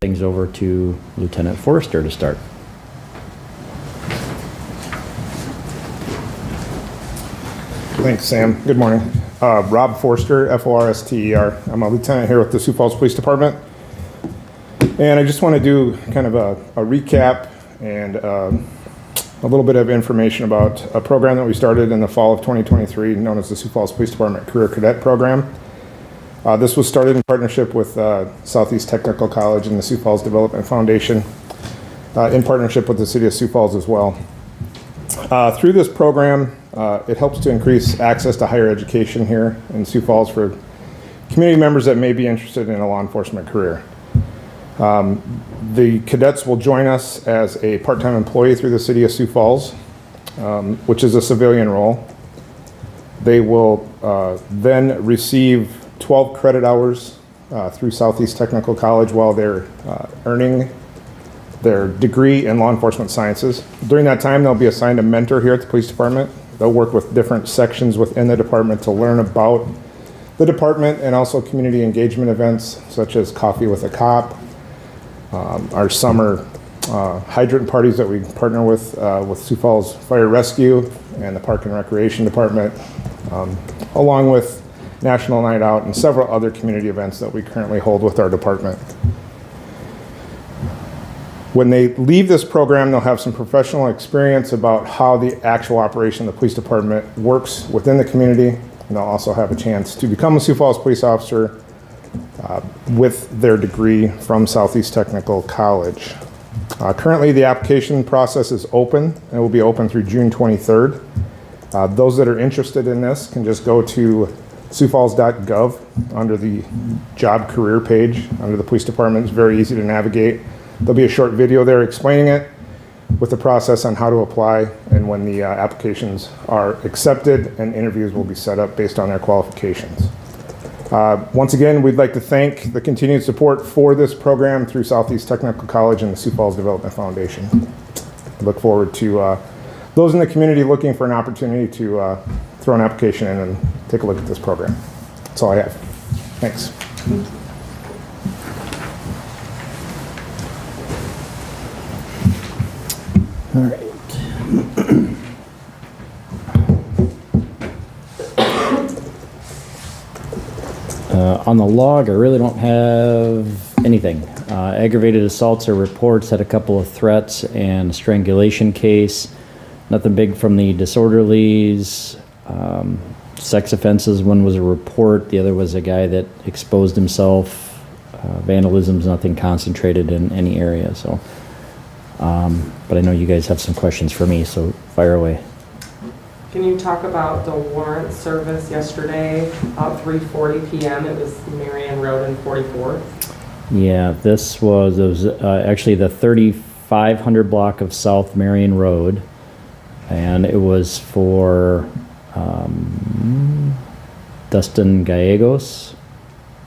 things over to Lieutenant Forrester to start. Thanks, Sam. Good morning. Rob Forster, F-O-R-S-T-E-R. I'm a lieutenant here with the Sioux Falls Police Department. And I just want to do kind of a recap and a little bit of information about a program that we started in the fall of 2023 known as the Sioux Falls Police Department Career Cadet Program. This was started in partnership with Southeast Technical College and the Sioux Falls Development Foundation in partnership with the City of Sioux Falls as well. Through this program, it helps to increase access to higher education here in Sioux Falls for community members that may be interested in a law enforcement career. The cadets will join us as a part-time employee through the City of Sioux Falls, which is a civilian role. They will then receive 12 credit hours through Southeast Technical College while they're earning their degree in law enforcement sciences. During that time, they'll be assigned a mentor here at the police department. They'll work with different sections within the department to learn about the department and also community engagement events such as Coffee with a Cop, our summer hydrant parties that we partner with Sioux Falls Fire Rescue and the Park and Recreation Department, along with National Night Out and several other community events that we currently hold with our department. When they leave this program, they'll have some professional experience about how the actual operation of the police department works within the community, and they'll also have a chance to become a Sioux Falls police officer with their degree from Southeast Technical College. Currently, the application process is open and will be open through June 23rd. Those that are interested in this can just go to siouxfalls.gov under the job career page under the police department. It's very easy to navigate. There'll be a short video there explaining it with the process on how to apply and when the applications are accepted and interviews will be set up based on their qualifications. Once again, we'd like to thank the continued support for this program through Southeast Technical College and the Sioux Falls Development Foundation. I look forward to those in the community looking for an opportunity to throw an application in and take a look at this program. That's all I have. Thanks. All right. On the log, I really don't have anything. Aggravated assaults or reports, had a couple of threats and a strangulation case. Nothing big from the disorderlies. Sex offenses, one was a report. The other was a guy that exposed himself. Vandalism's nothing concentrated in any area. So, but I know you guys have some questions for me, so fire away. Can you talk about the warrant service yesterday, about 3:40 p.m.? It was Marion Road and 44th. Yeah, it was actually the 3500 block of South Marion Road, and it was for Dustin Gallegos,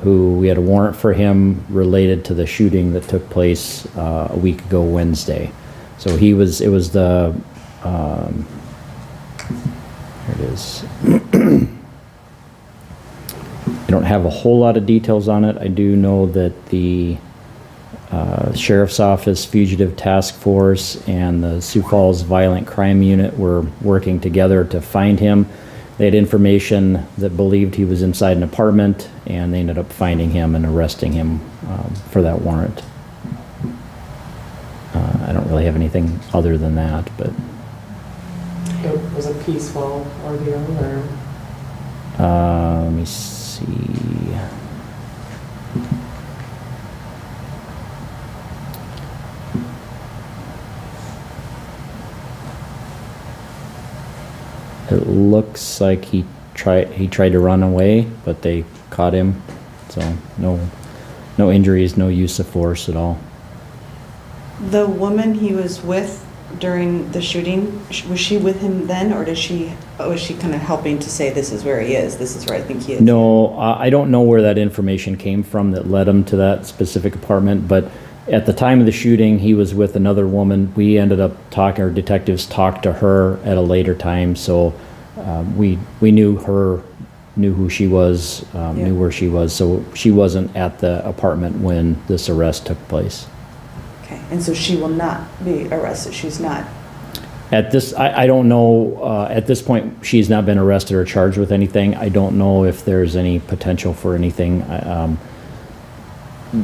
who we had a warrant for him related to the shooting that took place a week ago Wednesday. So it was the, here it is. I don't have a whole lot of details on it. I do know that the Sheriff's Office Fugitive Task Force and the Sioux Falls Violent Crime Unit were working together to find him. They had information that believed he was inside an apartment, and they ended up finding him and arresting him for that warrant. I don't really have anything other than that, but... It was a peaceful ordeal, or? Let me see. It looks like he tried to run away, but they caught him. So no injuries, no use of force at all. The woman he was with during the shooting, was she with him then, or was she kind of helping to say, this is where he is, this is where I think he is? No, I don't know where that information came from that led him to that specific apartment, but at the time of the shooting, he was with another woman. We ended up talking, our detectives talked to her at a later time, so we knew her knew who she was, knew where she was, so she wasn't at the apartment when this arrest took place. Okay, and so she will not be arrested, she's not, At this, I don't know, at this point, she's not been arrested or charged with anything. I don't know if there's any potential for anything.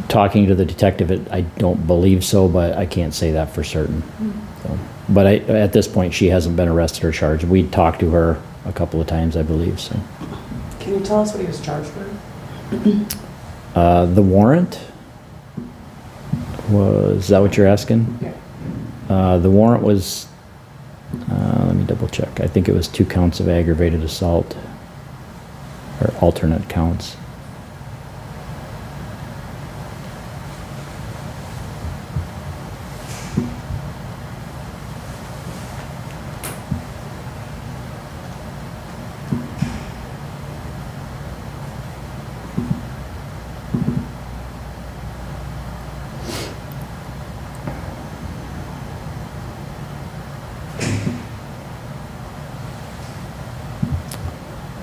Talking to the detective, I don't believe so, but I can't say that for certain. So, but at this point, she hasn't been arrested or charged. We talked to her a couple of times, I believe, so. Can you tell us what he was charged with? The warrant was, is that what you're asking? Yeah. The warrant was, let me double check. I think it was 2 counts of aggravated assault, or alternate counts.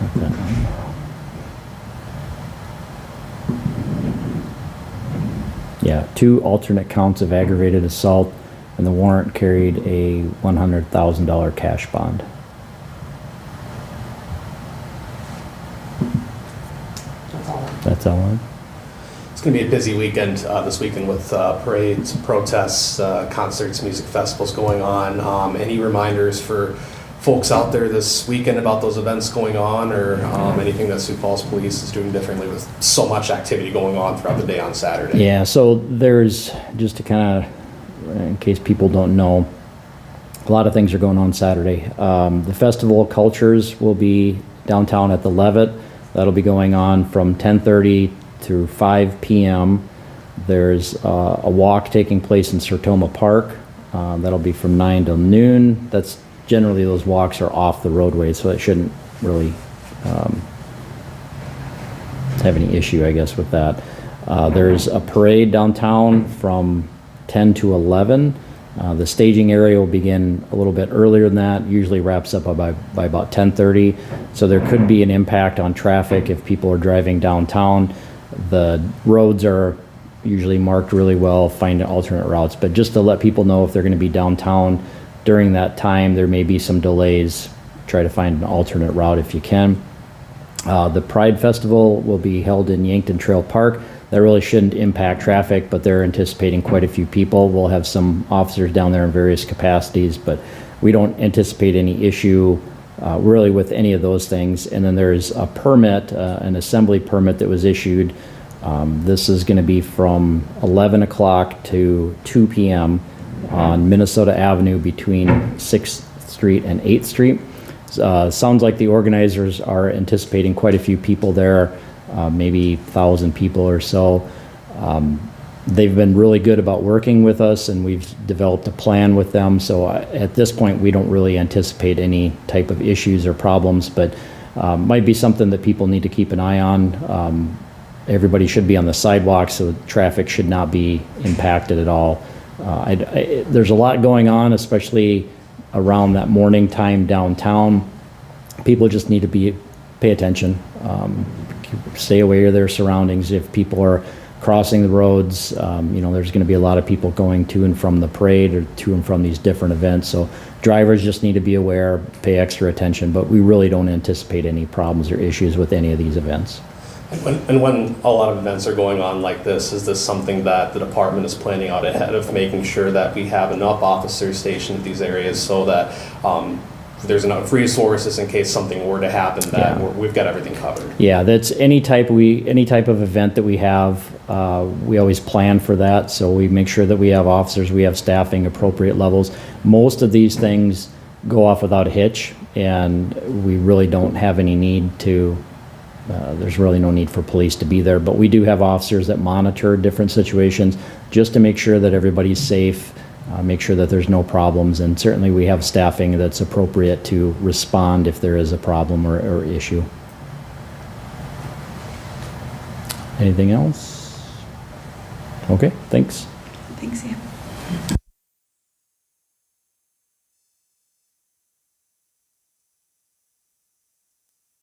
Not that one. Yeah, 2 alternate counts of aggravated assault, and the warrant carried a $100,000 cash bond. That's all. That's all in. It's going to be a busy weekend this weekend with parades, protests, concerts, music festivals going on. Any reminders for folks out there this weekend about those events going on, or anything that Sioux Falls Police is doing differently with so much activity going on throughout the day on Saturday? Yeah, so there's, just to kind of, in case people don't know, a lot of things are going on Saturday. The Festival of Cultures will be downtown at the Levitt. That'll be going on from 10:30 through 5 p.m. There's a walk taking place in Sertoma Park. That'll be from 9 till noon. That's generally, those walks are off the roadway, so it shouldn't really have any issue, I guess, with that. There's a parade downtown from 10 to 11. The staging area will begin a little bit earlier than that, usually wraps up by about 10:30. So there could be an impact on traffic if people are driving downtown. The roads are usually marked really well, find alternate routes, but just to let people know if they're going to be downtown during that time, there may be some delays. Try to find an alternate route if you can. The Pride Festival will be held in Yankton Trail Park. That really shouldn't impact traffic, but they're anticipating quite a few people. We'll have some officers down there in various capacities, but we don't anticipate any issue really with any of those things. And then there's a permit, an assembly permit that was issued. This is going to be from 11 o'clock to 2 p.m. on Minnesota Avenue between 6th Street and 8th Street. Sounds like the organizers are anticipating quite a few people there, maybe 1,000 people or so. They've been really good about working with us, and we've developed a plan with them. So at this point, we don't really anticipate any type of issues or problems, but might be something that people need to keep an eye on. Everybody should be on the sidewalk, so traffic should not be impacted at all. There's a lot going on, especially around that morning time downtown. People just need to pay attention, stay aware of their surroundings. If people are crossing the roads, there's going to be a lot of people going to and from the parade or to and from these different events. So drivers just need to be aware, pay extra attention, but we really don't anticipate any problems or issues with any of these events. And when a lot of events are going on like this, is this something that the department is planning out ahead of, making sure that we have enough officers stationed at these areas so that there's enough resources in case something were to happen, that we've got everything covered? Yeah, that's any type of event that we have, we always plan for that. So we make sure that we have officers, we have staffing, appropriate levels. Most of these things go off without a hitch, and we really don't have any need to. There's really no need for police to be there, but we do have officers that monitor different situations just to make sure that everybody's safe, make sure that there's no problems, and certainly we have staffing that's appropriate to respond if there is a problem or issue. Anything else? Okay, thanks. thanks, Sam.